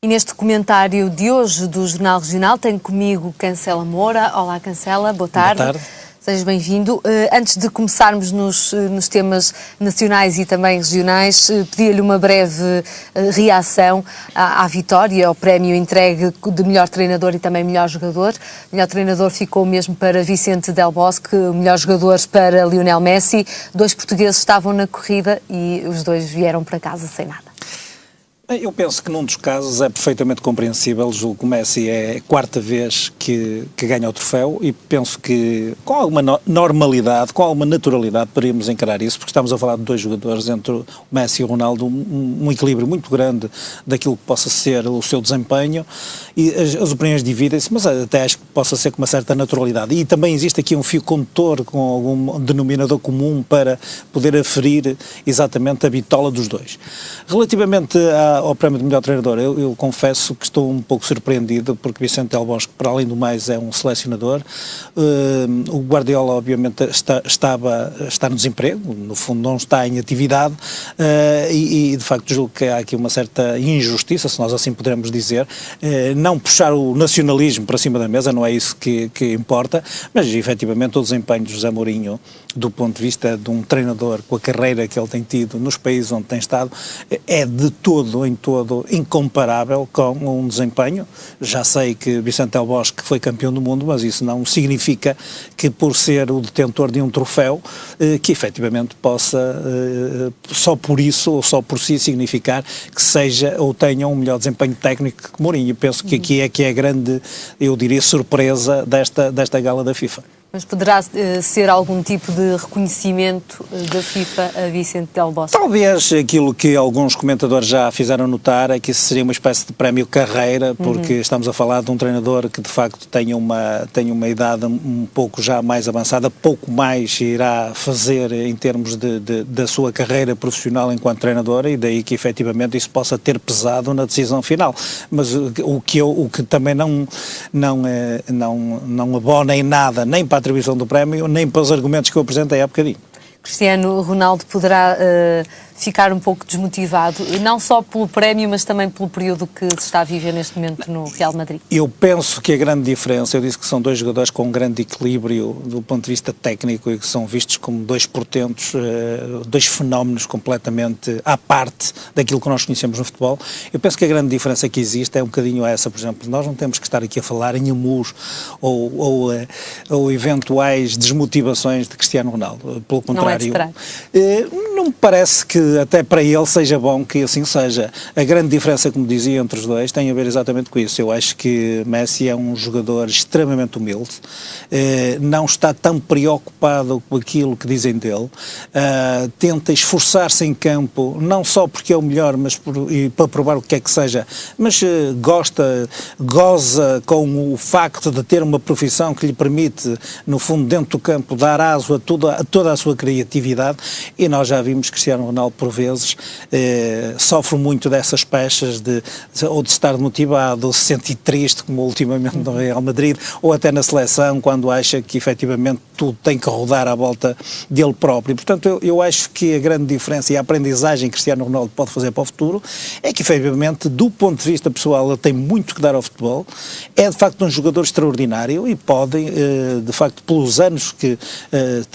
E neste comentário de hoje do Jornal Regional tenho comigo Cancela Moura. Olá, Cancela, boa tarde. Boa tarde. Seja bem-vindo. Antes de começarmos nos temas nacionais e também regionais, pedia-lhe uma breve reação à vitória, ao prémio entregue de melhor treinador e também melhor jogador. O melhor treinador ficou mesmo para Vicente Del Bosque, o melhor jogador para Lionel Messi. 2 portugueses estavam na corrida e os 2 vieram para casa sem nada. Eu penso que num dos casos é perfeitamente compreensível. Julgo que o Messi é a 4ª vez que ganha o troféu e penso que com alguma normalidade, com alguma naturalidade poderíamos encarar isso, porque estamos a falar de 2 jogadores, entre o Messi e o Ronaldo, um equilíbrio muito grande daquilo que possa ser o seu desempenho, e as opiniões dividem-se, mas até acho que possa ser com uma certa naturalidade. E também existe aqui um fio condutor com algum denominador comum para poder aferir exatamente a bitola dos 2. Relativamente ao prémio de melhor treinador, eu confesso que estou um pouco surpreendido, porque Vicente Del Bosque, para além do mais, é um selecionador. O Guardiola, obviamente, está no desemprego, no fundo não está em atividade, e de facto julgo que há aqui uma certa injustiça, se nós assim pudermos dizer, não puxar o nacionalismo para cima da mesa, não é isso que importa, mas efetivamente o desempenho de José Mourinho, do ponto de vista de um treinador com a carreira que ele tem tido nos países onde tem estado, é de todo incomparável com um desempenho. Já sei que Vicente Del Bosque foi campeão do mundo, mas isso não significa que, por ser o detentor de um troféu, que efetivamente possa, só por isso ou só por si, significar que seja ou tenha um melhor desempenho técnico que Mourinho. Penso que aqui é que é a grande, eu diria, surpresa desta gala da FIFA. Mas poderá ser algum tipo de reconhecimento da FIFA a Vicente Del Bosque? Talvez aquilo que alguns comentadores já fizeram notar é que isso seria uma espécie de prémio carreira, porque estamos a falar de um treinador que de facto tem uma idade um pouco já mais avançada, pouco mais irá fazer em termos da sua carreira profissional enquanto treinador, e daí que efetivamente isso possa ter pesado na decisão final. Mas o que também não abona em nada, nem para a atribuição do prémio, nem para os argumentos que eu apresentei há bocadinho. Cristiano Ronaldo poderá ficar um pouco desmotivado, não só pelo prémio, mas também pelo período que se está a viver neste momento no Real Madrid? Eu penso que a grande diferença, eu disse que são 2 jogadores com um grande equilíbrio do ponto de vista técnico e que são vistos como 2 portentos, 2 fenómenos completamente à parte daquilo que nós conhecemos no futebol. Eu penso que a grande diferença que existe é um bocadinho essa, por exemplo, nós não temos que estar aqui a falar em amus ou eventuais desmotivações de Cristiano Ronaldo, pelo contrário. Não me parece que até para ele seja bom que assim seja. A grande diferença, como dizia, entre os 2 tem a ver exatamente com isso. Eu acho que Messi é um jogador extremamente humilde, não está tão preocupado com aquilo que dizem dele, tenta esforçar-se em campo, não só porque é o melhor, mas para provar o que é que seja, mas goza com o facto de ter uma profissão que lhe permite, no fundo, dentro do campo, dar aso a toda a sua criatividade, e nós já vimos Cristiano Ronaldo, por vezes, sofre muito dessas pechas ou de estar motivado, ou se sentir triste, como ultimamente no Real Madrid, ou até na seleção, quando acha que efetivamente tudo tem que rodar à volta dele próprio. Portanto, eu acho que a grande diferença e a aprendizagem que Cristiano Ronaldo pode fazer para o futuro é que, efetivamente, do ponto de vista pessoal, ele tem muito que dar ao futebol, é de facto um jogador extraordinário e pode, de facto, pelos anos que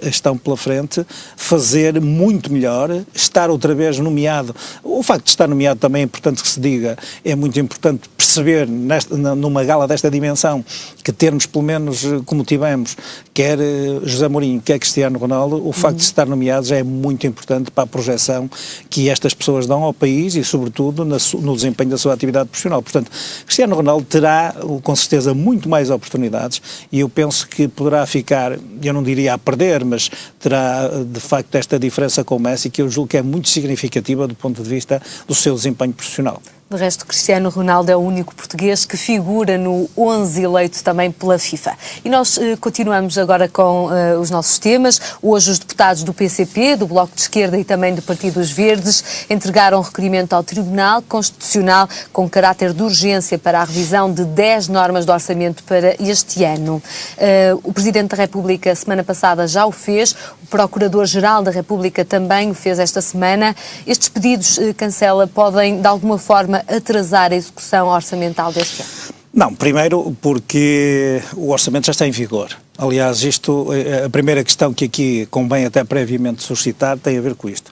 estão pela frente, fazer muito melhor, estar outra vez nomeado. O facto de estar nomeado também é importante que se diga, é muito importante perceber numa gala desta dimensão, que termos pelo menos como tivemos, quer José Mourinho, quer Cristiano Ronaldo, o facto de estar nomeado já é muito importante para a projeção que estas pessoas dão ao país e sobretudo no desempenho da sua atividade profissional. Portanto, Cristiano Ronaldo terá com certeza muito mais oportunidades e eu penso que poderá ficar, eu não diria a perder, mas terá de facto esta diferença com o Messi, que eu julgo que é muito significativa do ponto de vista do seu desempenho profissional. De resto, Cristiano Ronaldo é o único português que figura no 11 eleito também pela FIFA. E nós continuamos agora com os nossos temas. Hoje os deputados do PCP, do Bloco de Esquerda e também do Partido dos Verdes entregaram requerimento ao Tribunal Constitucional com caráter de urgência para a revisão de 10 normas de orçamento para este ano. O Presidente da República, semana passada, já o fez. O Procurador-Geral da República também o fez esta semana. Estes pedidos, Cancela, podem, de alguma forma, forma, atrasar a execução orçamental deste ano? Não, primeiro porque o orçamento já está em vigor. Aliás, a primeira questão que aqui convém até previamente suscitar tem a ver com isto.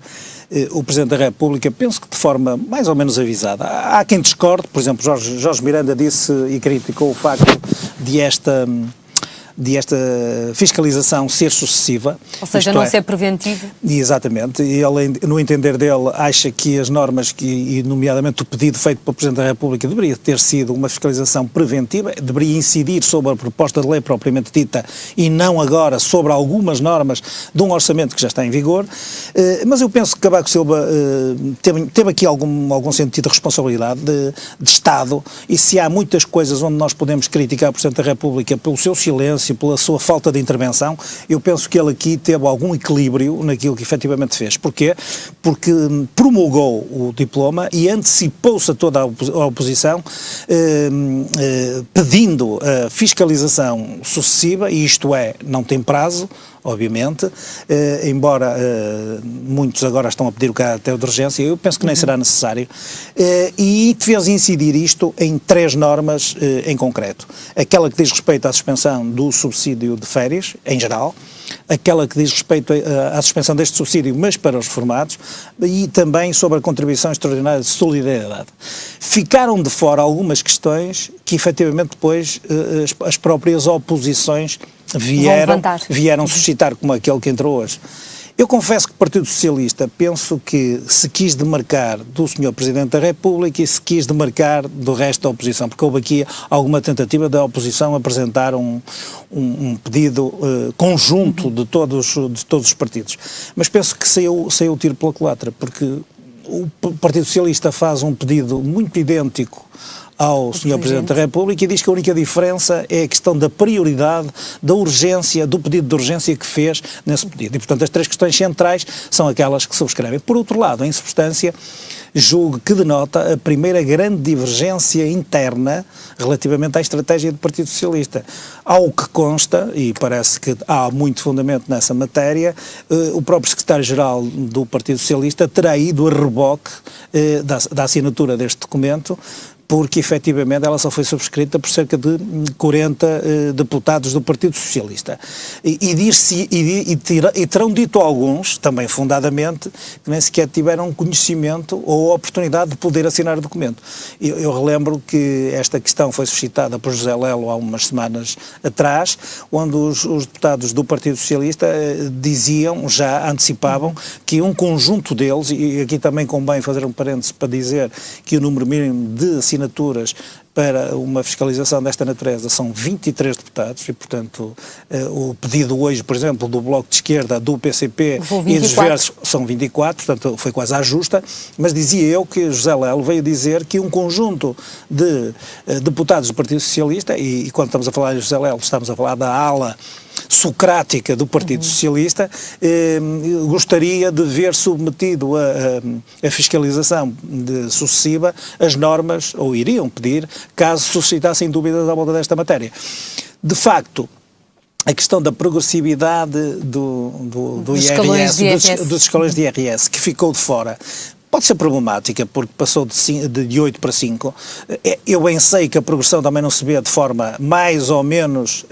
O Presidente da República, penso que de forma mais ou menos avisada, há quem discorde, por exemplo, Jorge Miranda disse e criticou o facto de esta fiscalização ser sucessiva. Ou seja, não ser preventiva. Exatamente. E ele, no entender dele, acha que as normas, e nomeadamente o pedido feito pelo Presidente da República, deveria ter sido uma fiscalização preventiva, deveria incidir sobre a proposta de lei propriamente dita e não agora sobre algumas normas de um orçamento que já está em vigor. Mas eu penso que Cavaco Silva teve aqui algum sentido de responsabilidade de Estado, e se há muitas coisas onde nós podemos criticar o Presidente da República pelo seu silêncio, pela sua falta de intervenção, eu penso que ele aqui teve algum equilíbrio naquilo que efetivamente fez. Porquê? Porque promulgou o diploma e antecipou-se a toda a oposição, pedindo a fiscalização sucessiva, e isto não tem prazo, obviamente, embora muitos agora estão a pedir o caráter de urgência, eu penso que nem será necessário, e fez incidir isto em 3 normas em concreto. Aquela que diz respeito à suspensão do subsídio de férias, em geral, aquela que diz respeito à suspensão deste subsídio, mas para os reformados, e também sobre a contribuição extraordinária de solidariedade. Ficaram de fora algumas questões que efetivamente depois as próprias oposições vieram suscitar, como aquele que entrou hoje. Eu confesso que o Partido Socialista penso que se quis demarcar do Sr. Presidente da República e se quis demarcar do resto da oposição, porque houve aqui alguma tentativa da oposição apresentar um pedido conjunto de todos os partidos. Mas penso que saiu o tiro pela culatra, porque o Partido Socialista faz um pedido muito idêntico ao Sr. Presidente da República e diz que a única diferença é a questão da prioridade, da urgência, do pedido de urgência que fez nesse pedido. E, portanto, as 3 questões centrais são aquelas que subscrevem. Por outro lado, em substância, julgo que denota a primeira grande divergência interna relativamente à estratégia do Partido Socialista. Ao que consta, e parece que há muito fundamento nessa matéria, o próprio secretário-geral do Partido Socialista terá ido a reboque da assinatura deste documento, porque efetivamente ela só foi subscrita por cerca de 40 deputados do Partido Socialista. E terão dito alguns, também fundadamente, que nem sequer tiveram conhecimento ou oportunidade de poder assinar o documento. Eu relembro que esta questão foi suscitada por José Lelo há umas semanas atrás, onde os deputados do Partido Socialista antecipavam que um conjunto deles, e aqui também convém fazer um parêntese para dizer que o número mínimo de assinaturas para uma fiscalização desta natureza são 23 deputados e, portanto, o pedido hoje, por exemplo, do Bloco de Esquerda, do PCP e dos Verdes são 24, portanto foi quase à justa, mas dizia eu que José Lelo veio dizer que um conjunto de deputados do Partido Socialista, e quando estamos a falar de José Lelo estamos a falar da ala socrática do Partido Socialista, gostaria de ver submetido a fiscalização sucessiva as normas, ou iriam pedir, caso suscitassem dúvidas à volta desta matéria. De facto, a questão da progressividade dos escalões de IRS, que ficou de fora, pode ser problemática, porque passou de 8 para 5. Eu bem sei que a progressão também não se vê de forma mais ou menos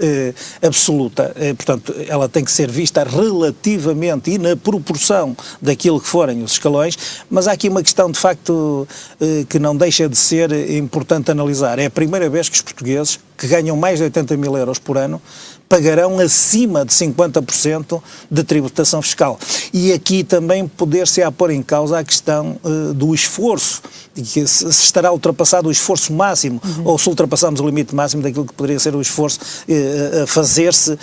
absoluta, portanto, ela tem que ser vista relativamente e na proporção daquilo que forem os escalões, mas há aqui uma questão, de facto, que não deixa de ser importante analisar. É a primeira vez que os portugueses, que ganham mais de 80 mil euros por ano, pagarão acima de 50% de tributação fiscal. E aqui também poder-se a pôr em causa a questão do esforço, que se estará ultrapassado o esforço máximo, ou se ultrapassamos o limite máximo daquilo que poderia ser o esforço a fazer-se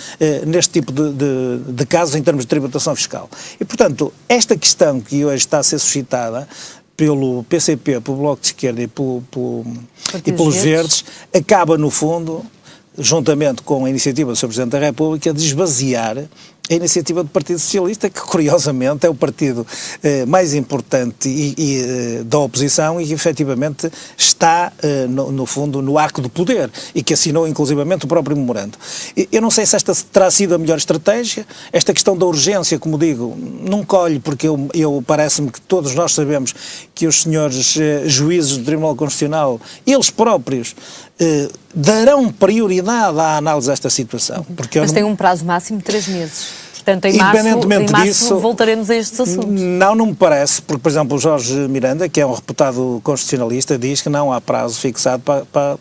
neste tipo de casos em termos de tributação fiscal. E, portanto, esta questão que hoje está a ser suscitada pelo PCP, pelo Bloco de Esquerda e pelos Verdes, acaba, no fundo, juntamente com a iniciativa do Sr. Presidente da República, de esvaziar a iniciativa do Partido Socialista, que curiosamente é o partido mais importante da oposição e que efetivamente está, no fundo, no arco do poder e que assinou inclusivamente o próprio memorando. Eu não sei se esta terá sido a melhor estratégia. Esta questão da urgência, como digo, não colhe, porque eu parece-me que todos nós sabemos que os senhores juízes do Tribunal Constitucional, eles próprios, darão prioridade à análise desta situação. Mas tem um prazo máximo de 3 meses. Portanto, em março voltaremos a estes assuntos. Não me parece, porque, por exemplo, o Jorge Miranda, que é um reputado constitucionalista, diz que não há prazo fixado para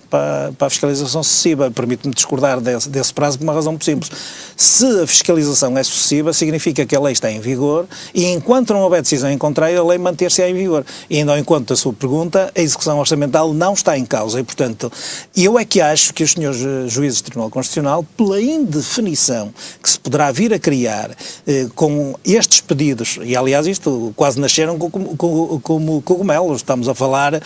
a fiscalização sucessiva. Permite-me discordar desse prazo por uma razão muito simples. Se a fiscalização é sucessiva, significa que a lei está em vigor e, enquanto não houver decisão em contrário, a lei manter-se em vigor. E, ainda ao encontro da sua pergunta, a execução orçamental não está em causa. E, portanto, eu é que acho que os senhores juízes do Tribunal Constitucional, pela indefinição que se poderá vir a criar com estes pedidos, e aliás isto quase nasceram como cogumelos, estamos a falar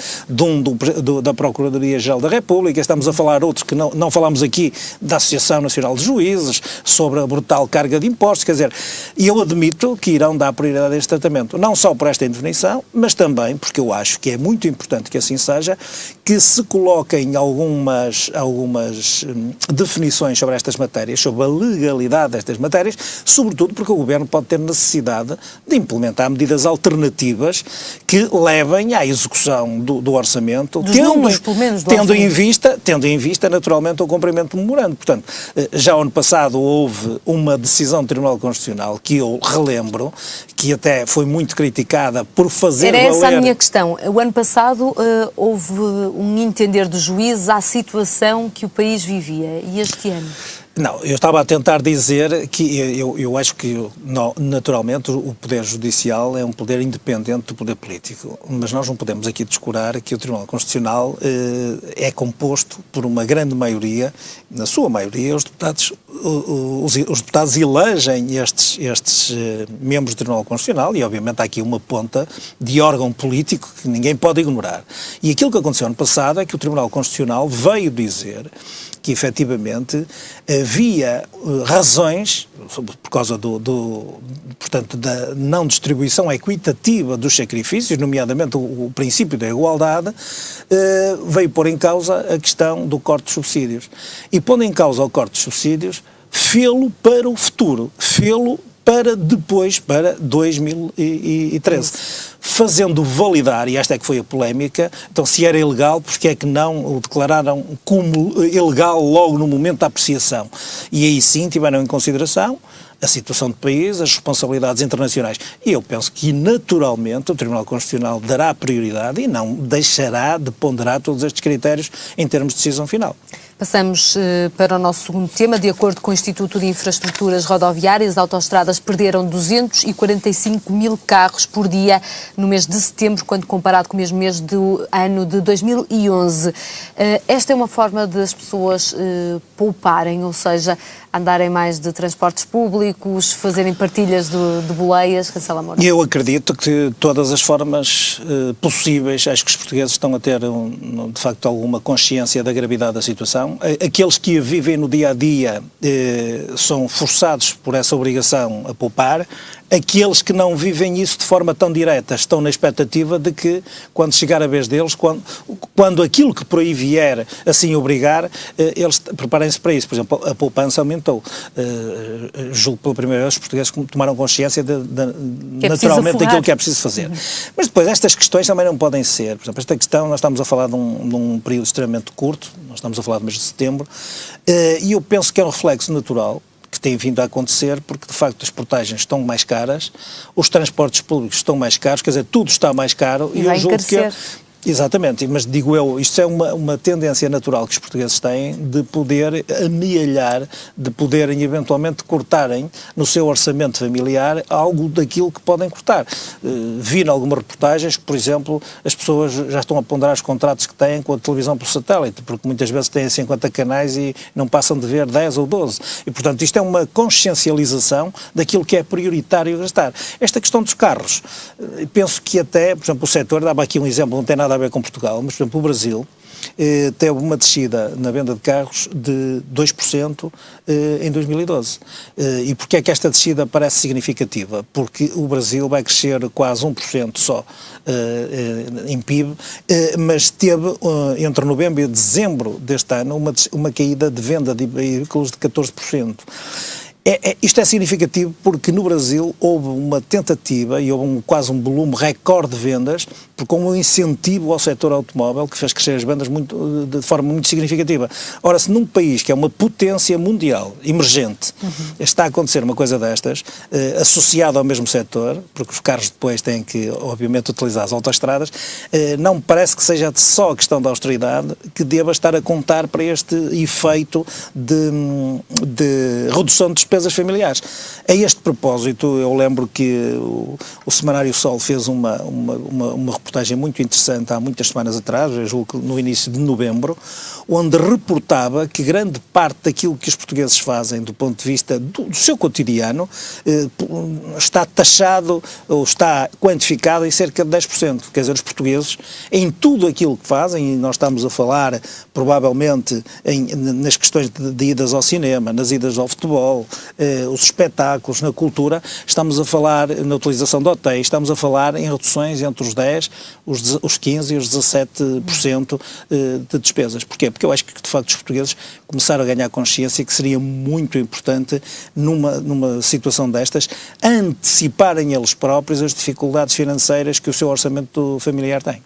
da Procuradoria-Geral da República, estamos a falar outros que não falamos aqui, da Associação Nacional de Juízes, sobre a brutal carga de impostos, quer dizer, e eu admito que irão dar prioridade a este tratamento, não só por esta indefinição, mas também porque eu acho que é muito importante que assim seja, que se coloquem algumas definições sobre estas matérias, sobre a legalidade destas matérias, sobretudo porque o Governo pode ter necessidade de implementar medidas alternativas que levem à execução do orçamento, tendo em vista naturalmente o cumprimento do memorando. Portanto, já ano passado houve uma decisão do Tribunal Constitucional que eu relembro, que até foi muito criticada por fazer valer... Era essa a minha questão. O ano passado houve um entender dos juízes à situação que o país vivia. E este ano? Não, eu estava a tentar dizer que eu acho que, naturalmente, o Poder Judicial é um poder independente do poder político, mas nós não podemos aqui descurar que o Tribunal Constitucional é composto por uma grande maioria, na sua maioria, os deputados elegem estes membros do Tribunal Constitucional e, obviamente, há aqui uma ponta de órgão político que ninguém pode ignorar. E aquilo que aconteceu ano passado é que o Tribunal Constitucional veio dizer que, efetivamente, havia razões, por causa portanto, da não distribuição equitativa dos sacrifícios, nomeadamente o princípio da igualdade, veio pôr em causa a questão do corte de subsídios. E, pondo em causa o corte de subsídios, fê-lo para o futuro, fê-lo para depois, para 2013, fazendo validar, e esta é que foi a polémica, então se era ilegal, porque é que não o declararam como ilegal logo no momento da apreciação? E aí sim tiveram em consideração a situação do país, as responsabilidades internacionais. E eu penso que, naturalmente, o Tribunal Constitucional dará prioridade e não deixará de ponderar todos estes critérios em termos de decisão final. Passamos para o nosso segundo tema. De acordo com o Instituto de Infraestruturas Rodoviárias, as autoestradas perderam 245 mil carros por dia no mês de setembro, quando comparado com o mesmo mês do ano de 2011. Esta é uma forma das pessoas pouparem, ou seja, andarem mais de transportes públicos, fazerem partilhas de boleias. Cancela Moura. Eu acredito que todas as formas possíveis, acho que os portugueses estão a ter, de facto, alguma consciência da gravidade da situação. Aqueles que a vivem no dia-a-dia são forçados por essa obrigação a poupar. Aqueles que não vivem isso de forma tão direta estão na expectativa de que, quando chegar a vez deles, quando aquilo que por aí vier assim obrigar, eles preparem-se para isso. Por exemplo, a poupança aumentou. Julgo que pela primeira vez os portugueses tomaram consciência naturalmente daquilo que é preciso fazer. Mas depois, estas questões também não podem ser. Por exemplo, esta questão, nós estamos a falar de um período extremamente curto, nós estamos a falar do mês de setembro, e eu penso que é um reflexo natural que tem vindo a acontecer, porque de facto as portagens estão mais caras, os transportes públicos estão mais caros, quer dizer, tudo está mais caro e eu julgo que exatamente, mas digo eu, isto é uma tendência natural que os portugueses têm de poder amealhar, de poderem eventualmente cortarem no seu orçamento familiar algo daquilo que podem cortar. Vi em algumas reportagens que, por exemplo, as pessoas já estão a ponderar os contratos que têm com a televisão por satélite, porque muitas vezes têm 50 canais e não passam de ver 10 ou 12. E, portanto, isto é uma consciencialização daquilo que é prioritário gastar. Esta questão dos carros, penso que até, por exemplo, o setor, dava aqui um exemplo, não tem nada a ver com Portugal, mas, por exemplo, o Brasil teve uma descida na venda de carros de 2% em 2012. E porquê é que esta descida parece significativa? Porque o Brasil vai crescer quase 1% só em PIB, mas teve entre novembro e dezembro deste ano uma caída de venda de veículos de 14%. Isto é significativo porque no Brasil houve uma tentativa e houve quase um volume recorde de vendas, com um incentivo ao setor automóvel que fez crescer as vendas de forma muito significativa. Ora, se num país que é uma potência mundial, emergente, está a acontecer uma coisa destas, associado ao mesmo setor, porque os carros depois têm que, obviamente, utilizar as autoestradas, não me parece que seja só a questão da austeridade que deva estar a contar para este efeito de redução de despesas familiares. A este propósito, eu lembro que o Semanário Sol fez uma reportagem muito interessante há muitas semanas atrás, eu julgo que no início de novembro, onde reportava que grande parte daquilo que os portugueses fazem do ponto de vista do seu cotidiano está taxado ou está quantificado em cerca de 10%. Quer dizer, os portugueses, em tudo aquilo que fazem, e nós estamos a falar provavelmente nas questões de idas ao cinema, nas idas ao futebol, os espetáculos, na cultura, estamos a falar na utilização de hotéis, estamos a falar em reduções entre os 10%, os 15% e os 17% de despesas. Porquê? Porque eu acho que, de facto, os portugueses começaram a ganhar consciência que seria muito importante, numa situação destas, anteciparem eles próprios as dificuldades financeiras que o seu orçamento familiar tem.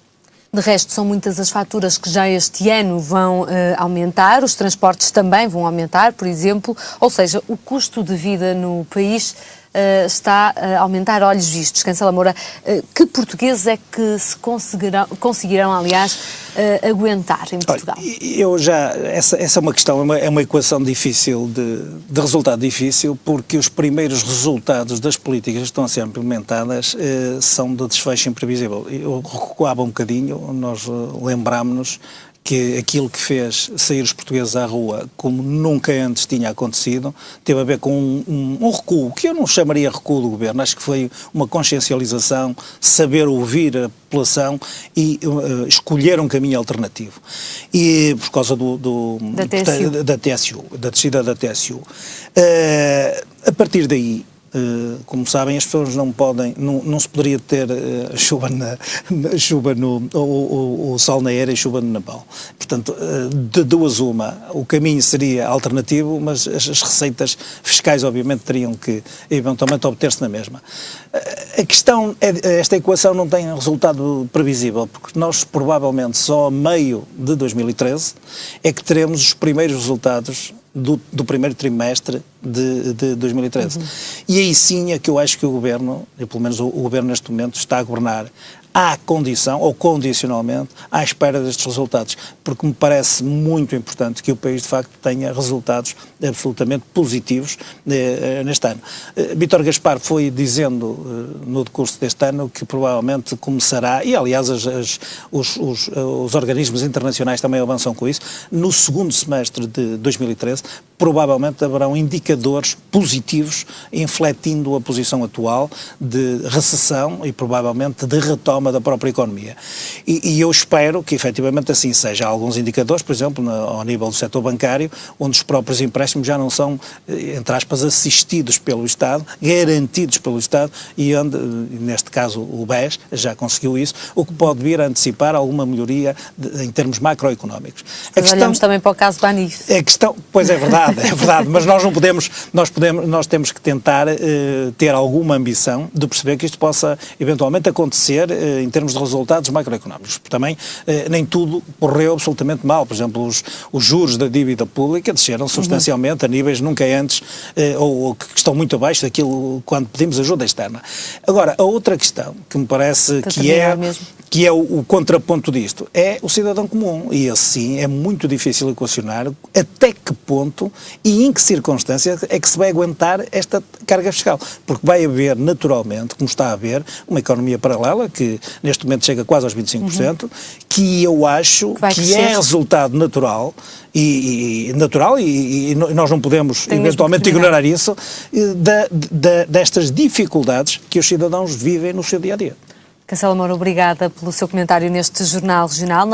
De resto, são muitas as faturas que já este ano vão aumentar, os transportes também vão aumentar, por exemplo, ou seja, o custo de vida no país está a aumentar a olhos vistos. Cancela Moura, que portugueses é que se conseguirão, aliás, aguentar em Portugal? Olha, essa é uma questão, é uma equação difícil, de resultado difícil, porque os primeiros resultados das políticas que estão a ser implementadas são de desfecho imprevisível. Eu recuava um bocadinho, nós lembrámos-nos que aquilo que fez sair os portugueses à rua como nunca antes tinha acontecido, teve a ver com um recuo, que eu não chamaria recuo do governo, acho que foi uma consciencialização, saber ouvir a população e escolher um caminho alternativo. E por causa da TSU, da descida da TSU. A partir daí, como sabem, as pessoas não podem, não se poderia ter chuva o sol na era e chuva no Napão. Portanto, de duas uma, o caminho seria alternativo, mas as receitas fiscais obviamente teriam que eventualmente obter-se na mesma. A questão esta equação não tem resultado previsível, porque nós provavelmente só a meio de 2013 é que teremos os primeiros resultados do primeiro trimestre de 2013. E aí sim é que eu acho que o Governo, e pelo menos o Governo neste momento, está a governar à condição, ou condicionalmente, à espera destes resultados, porque me parece muito importante que o país, de facto, tenha resultados absolutamente positivos neste ano. Vítor Gaspar foi dizendo no decurso deste ano que provavelmente começará, e aliás os organismos internacionais também avançam com isso, no segundo semestre de 2013, provavelmente haverão indicadores positivos infletindo a posição atual de recessão e provavelmente de retoma da própria economia. E eu espero que efetivamente assim seja. Há alguns indicadores, por exemplo, ao nível do setor bancário, onde os próprios empréstimos já não são, entre aspas, assistidos pelo Estado, garantidos pelo Estado, e onde, neste caso, o BES já conseguiu isso, o que pode vir a antecipar alguma melhoria em termos macroeconómicos. Olhamos também para o caso Banif. Pois é verdade, mas nós temos que tentar ter alguma ambição de perceber que isto possa eventualmente acontecer em termos de resultados macroeconómicos. Porque também nem tudo correu absolutamente mal. Por exemplo, os juros da dívida pública desceram substancialmente a níveis nunca antes ou que estão muito abaixo daquilo quando pedimos ajuda externa. Agora, a outra questão que me parece que é o contraponto disto, é o cidadão comum. E esse sim é muito difícil equacionar até que ponto e em que circunstâncias é que se vai aguentar esta carga fiscal. Porque vai haver, naturalmente, como está a haver, uma economia paralela, que neste momento chega quase aos 25%, que eu acho que é resultado natural e nós não podemos eventualmente ignorar isso, destas dificuldades que os cidadãos vivem no seu dia-a-dia. Cancela Moura, obrigada pelo seu comentário neste Jornal Regional.